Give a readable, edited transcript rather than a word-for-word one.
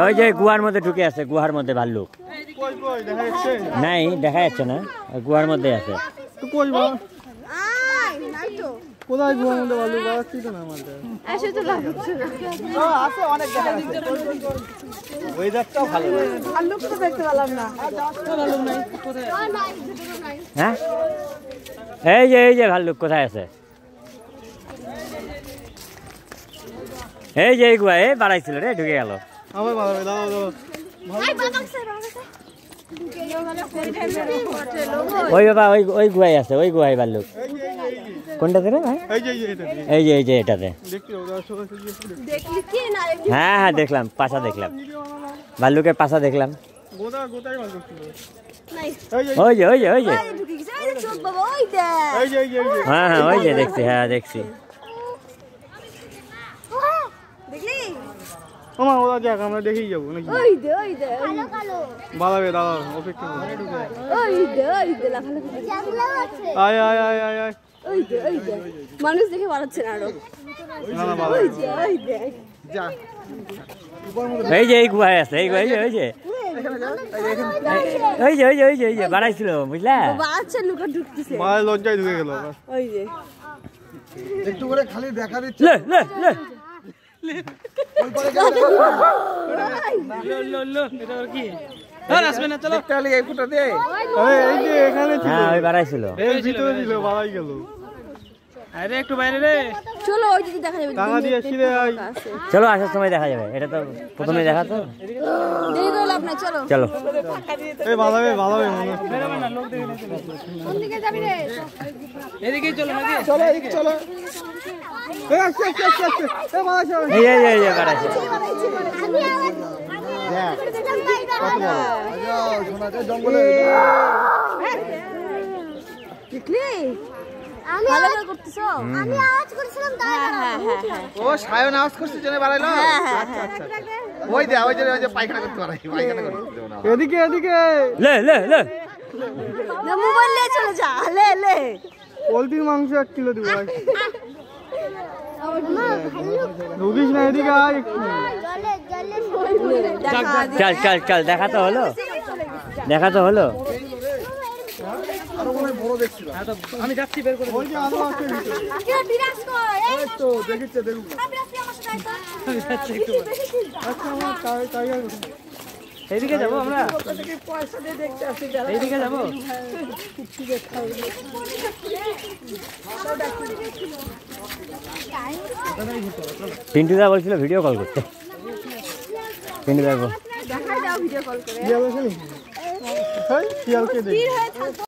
ওই যে গুহার মধ্যে ঢুকে আছে, গুহার মধ্যে ভাল্লুক নাই, দেখা যাচ্ছে না, গুহার মধ্যে আছে। কোথায় গুহার মধ্যে ভাল্লুক আসছি তো না আমাদের এসে তো লাগছে না আছে অনেক দেখা যাচ্ছে। ওয়েদারটাও ভালো, ভাল্লুক তো দেখতে পেলাম না। ভাল্লুক নাই কোথায়? হ্যাঁ এই যে ভাল্লুক কোথায় আছে? এই যে এই গুহা এই বাড়াইছিল রে, ঢুকে গেল। আবার বাড়াবে, দাও দাও ওই বাবা ওই গুহায় আছে, ওই গুহায় ভাল্লুক। কোনটাতে রে ভাই? এই যে এটাতে। হ্যাঁ হ্যাঁ দেখলাম, পাছা দেখলাম, ভাল্লুকের পাছা দেখলাম। ওই যে হ্যাঁ হ্যাঁ ওই যে দেখছি, হ্যাঁ দেখছি। ওরা যাক, আমরা দেখেই যাবো নাকি? বাড়াবে, দাঁড়াও অপেক্ষা মানুষ দেখে বাড়াচ্ছে না আরো। এই যে এই গুহায় আছে, এই যে বাড়াইছিল, বুঝলা? বাচ্চা লুকা ঢুকতেছে, লজ্জায় ঢুকে গেল। ওই যে একটু করে খালি দেখা দিচ্ছে। চলো আসার সময় দেখা যাবে, এটা তো প্রথমে দেখা তো। চলো জঙ্গলে ও সায়ন আওয়াজ করছে জন্য বাড়াইলো। ওই দে ওই যে পায়খানা করতে পারে, পায়খানা করতে না। এদিকে মোবাইল নিয়ে চলে যা, লে পোলট্রির মাংস 1 কিলো দিব। ঢুকিস না, এদিকে আয়। চল দেখা তো হলো। আমি যাচ্ছি বের করে। এইদিকে যাবো আমরা, এইদিকে যাবো। পিন্টুদা বলছিল ভিডিও কল করতে। পিন্টুদা দেখাই দাও ভিডিও কল করে। শিয়ালকে দেখি।